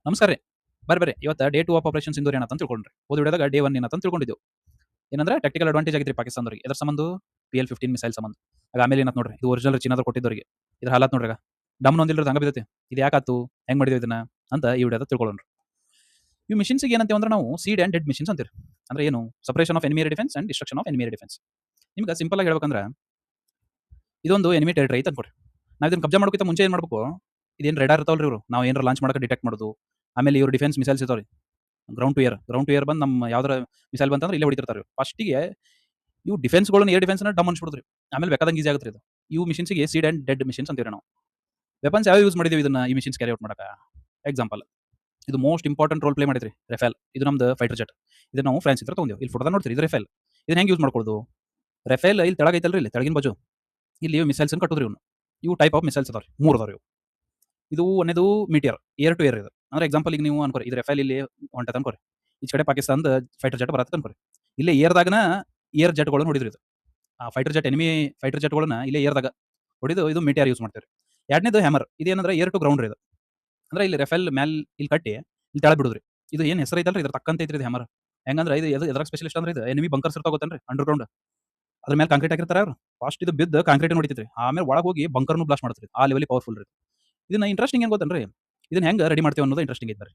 ನಮಸ್ಕಾರ ರೀ. ಬರ್ರಿ ಇವತ್ತು ಡೇ 2 ಆಫ್ ಆಪರೇಷನ್ ಸಿಂಧೂರ್ ಏನಂತ ತಿಳ್ಕೊಂಡ್ರಿ. ಓದಿ ಹಿಡಿದಾಗ ಡೇ 1 ಏನಂತ ತಿಳ್ಕೊಂಡಿದ್ದೆವು. ಏನಂದ್ರೆ ಟೆಕ್ನಿಕಲ್ ಅಡ್ವಾಂಟೇಜ್ ಆಗಿತ್ರಿ ಪಾಕಿಸ್ತಾನದವ್ರಿಗೆ. ಎದ್ರ ಸಂಬಂಧ PL-15 ಮಿಸೈಲ್ ಸಂಬಂಧ. ಆಮೇಲೆ ಏನಂತ ನೋಡ್ರಿ, ಇದು ಒರಿಜಿನಲ್ ಚೀನಾದವ್ರು ಕೊಟ್ಟಿದ್ದವ್ರಿಗೆ. ಇದ್ರ ಹಾಲಾತ್ ನೋಡ್ರಿ ಈಗ. ಡಮ್ ಒಂದಿಲ್ರಿ ಹಂಗ ಬಿದ್ದೈತಿ. ಇದು ಯಾಕಾತು, ಹೆಂಗ್ ಮಾಡಿದ್ವಿ ಇದನ್ನ ಅಂತ ಈ ವಿಡಿಯೋದ ತಿಳ್ಕೊಳ್ಳೋಣ. ಈ ಮಿಷನ್ಸ್ಗೆ ಏನಂತೇವೆ ಅಂದ್ರೆ ನಾವು ಸೀಡ್ ಅಂಡ್ ಡೆಡ್ ಮಿಷನ್ಸ್ ಅಂತೀವಿ. ಅಂದ್ರೆ ಏನು, separation of enemy defence and destruction of enemy defence. ನಿಮ್ಗೆ ಸಿಂಪಲ್ ಆಗಿ ಹೇಳ್ಬೇಕಂದ್ರೆ ಇದೊಂದು ಎನಿಮಿ ಟೆರಿಟರಿ ಐತೆ ಅನ್ಕೊರಿ. ನಾವು ಇದನ್ನ ಕಬ್ಜಾ ಮಾಡೋಕ್ಕಿಂತ ಮುಂಚೆ ಏನು ಮಾಡ್ಬೇಕು, ಇದೇನು ರೆಡಾರ್ ಇರ್ತಾವಲ್ರಿ ಇವರು, ನಾವು ಏನಾರ ಲಾಂಚ್ ಮಾಡಕ್ಕೆ ಡಿಟೆಕ್ಟ್ ಮಾಡೋದು. ಆಮೇಲೆ ಇವ್ರು ಡಿಫೆನ್ಸ್ ಮಿಸೈಲ್ಸ್ ಇರ್ತಾವ್ರಿ, ಗ್ರೌಂಡ್ ಟು ಏರ್ ಬಂದು ನಮ್ಮ ಯಾವ್ದಾರ ಮಿಸೈಲ್ ಬಂತಂದ್ರೆ ಇಲ್ಲೇ ಹೊಡಿತಿರ್ತಾರೆ. ಫಸ್ಟಿಗೆ ಇವು ಡಿಫೆನ್ಸ್ಗಳನ್ನ ಏರ್ ಡಿಫೆನ್ಸ್ನ ಡಮ್ ಅನ್ಸ್ಬಿಡ್ರಿ. ಆಮೇಲೆ ಬೇಕಾದಂಗೆ ಈಸಿ ಆಗುತ್ತೆ ಇದು. ಇವು ಮಿಷನ್ಸ್ಗೆ ಸೀಡ್ ಅಂಡ್ ಡೆಡ್ ಮಿಷನ್ಸ್ ಅಂತೀವಿ ನಾವು. ವೆಪನ್ಸ್ ಯಾವ ಯೂಸ್ ಮಾಡಿದೀವಿ ಇದನ್ನ ಈ ಮಿಷನ್ಸ್ ಕ್ಯಾರಿ ಔಟ್ ಮಾಡಕ್ಕೆ. ಎಕ್ಸಾಂಪಲ್, ಇದು ಮೋಸ್ಟ್ ಇಂಪಾರ್ಟೆಂಟ್ ರೋಲ್ ಪ್ಲೇ ಮಾಡಿದ್ರಿ ರೆಫೇಲ್. ಇದು ನಮ್ದು ಫೈಟರ್ ಜೆಟ್. ಇದು ನಾವು ಫ್ರಾನ್ಸ್ ಇದ್ರ ತೊಗೊಂಡಿವಿ. ಇಲ್ಲಿ ಫೋಟೋದ ನೋಡ್ತೀರಿ, ಇದು ರೆಫೇಲ್. ಇದನ್ನ ಹೆಂಗೆ ಯೂಸ್ ಮಾಡ್ಕೊಳ್ಳೋದು, ರೆಫೇಲ್ ಇಲ್ಲಿ ತೆಳಗೈತಲ್ರಿ, ಇಲ್ಲಿ ತೆಳಗಿನ ಬಾಜು ಇಲ್ಲಿ ಮಿಸೈಲ್ಸ್ ಕಟ್ಟೋದ್ರಿ. ಇವು ಟೈಪ್ ಆಫ್ ಮಿಸೈಲ್ಸ್ ಅದಾವ್ರಿ, 3 ಅದಾವ್ರಿ ಇವು. ಇದು ಒಂದೇದು ಮೀಟಿಯರ್, ಏರ್ ಟು ಏರ್ ಇದು. ಅಂದ್ರೆ ಎಕ್ಸಾಂಪಲ್ ಈಗ ನೀವು ಅನ್ಕೋರಿ, ಇದು ರೆಫೇಲ್ ಇಲ್ಲಿ ಹೊಂಟದ ಅನ್ಕೋರಿ, ಈ ಕಡೆ ಪಾಕಿಸ್ತಾನದ ಫೈಟರ್ ಜೆಟ್ ಬರತ್ತೆ ಅನ್ಕೋರಿ. ಇಲ್ಲೇ ಏರ್ದಾಗನ ಏರ್ ಜೆಟ್ಗಳನ್ನ ಹೊಡಿದ್ರಿ ಇದು. ಆ ಫೈಟರ್ ಜೆಟ್, ಎನಿಮಿ ಫೈಟರ್ ಜೆಟ್ಗಳನ್ನ ಇಲ್ಲೇ ಏರ್ದಾಗ ಹೊಡಿದು ಇದು ಮೀಟಿಯರ್ ಯೂಸ್ ಮಾಡ್ತೀವಿ. ಎರಡನೇದು ಹ್ಯಾಮರ್. ಇದೇನಂದ್ರೆ ಏರ್ ಟು ಗ್ರೌಂಡ್ ರೀ ಇದು. ಅಂದ್ರೆ ಇಲ್ಲಿ ರೆಫೇಲ್ ಮ್ಯಾಲ್ ಇಲ್ಲಿ ಕಟ್ಟಿ ಇಲ್ಲಿ ತೆಳ ಬಿಡುದ್ರಿ. ಇದು ಏನು ಹೆಸರು ಐತಲ್ರಿ, ಇದ್ರ ತಕ್ಕಂತ ಐತ್ರಿ ಇದು ಹ್ಯಾಮರ್. ಹೆಂಗಂದ್ರೆ ಇದು ಎದ್ರಾಗ ಸ್ಪೆಷಲಿಸ್ಟ್ ಅಂದ್ರೆ ಇದು ಎನಿಮಿ ಬಂಕರ್ಸ್ ಇರ್ತಾವ ಗೊತ್ತೇನ್ರಿ, ಅಂಡರ್ ಗ್ರೌಂಡ್. ಅದ್ರ ಮೇಲೆ ಕಾಂಕ್ರೀಟ್ ಹಾಕಿರ್ತಾರ ಅವ್ರು. ಫಸ್ಟ್ ಇದು ಬಿದ್ದು ಕಾಂಕ್ರೀಟ್ ಹೊಡಿತೈತ್ರಿ, ಆಮೇಲೆ ಒಳಗೆ ಹೋಗಿ ಬಂಕರ್ನು ಬ್ಲಾಸ್ಟ್ ಮಾಡ್ತೀರಿ. ಆ ಲೆವೆಲ್ ಪವರ್ಫುಲ್ ರೀ. ಇದನ್ನ ಇಂಟ್ರೆಸ್ಟಿಂಗ್ ಏನ್ ಗೊತ್ತೇನ್ರಿ, ಇದನ್ನ ಹೆಂಗೆ ರೆಡಿ ಮಾಡ್ತೀವಿ ಅನ್ನೋದು ಇಂಟ್ರೆಸ್ಟಿಂಗ್ ಐತೆ.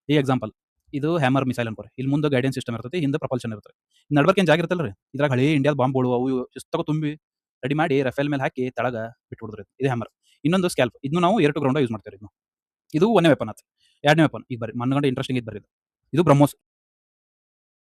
ಈ ಎಕ್ಸಾಂಪಲ್, ಇದು ಹ್ಯಾಮರ್ ಮಿಸೈಲ್ ಅನ್ಕೋರಿ. ಇಲ್ಲಿ ಮುಂದೆ ಗೈಡೆನ್ಸ್ ಸಿಸ್ಟಮ್ ಇರ್ತೈತಿ, ಹಿಂದೆ ಪ್ರಪಲ್ಷನ್ ಇರುತ್ತೆ. ನಡ್ಬರ್ಕ್ ಏನ್ ಜಾಗ ಇರ್ತಲ್ರಿ, ಇದ್ರಾಗ ಹಳೆ ಇಂಡಿಯಾದ ಬಾಂಬ್ಗಳು ಅವು ಶಿಸ್ತಕ ತುಂಬಿ ರೆಡಿ ಮಾಡಿ ರಫೇಲ್ ಮೇಲೆ ಹಾಕಿ ತೆಳಗ ಬಿಟ್ಬಿಡುದ್ರಿ. ಇದು ಹ್ಯಾಮರ್. ಇನ್ನೊಂದು ಸ್ಕ್ಯಾಲ್ಪ್, ಇದನ್ನು ನಾವು ಏರ್ ಟು ಗ್ರೌಂಡ್ ಯೂಸ್ ಮಾಡ್ತೀವಿ. ಇದು ಒಂದೇ ವೆಪನ್ ಆಯ್ತು. ಎರಡನೇ ವೆಪನ್ ಈಗ ಬರ್ರಿ, ಮಣ್ಣಗಂಡ ಇಂಟ್ರೆಸ್ಟಿಂಗ್ ಐತೆ ಬರ್ರಿ. ಇದು ಬ್ರಹ್ಮೋಸ್.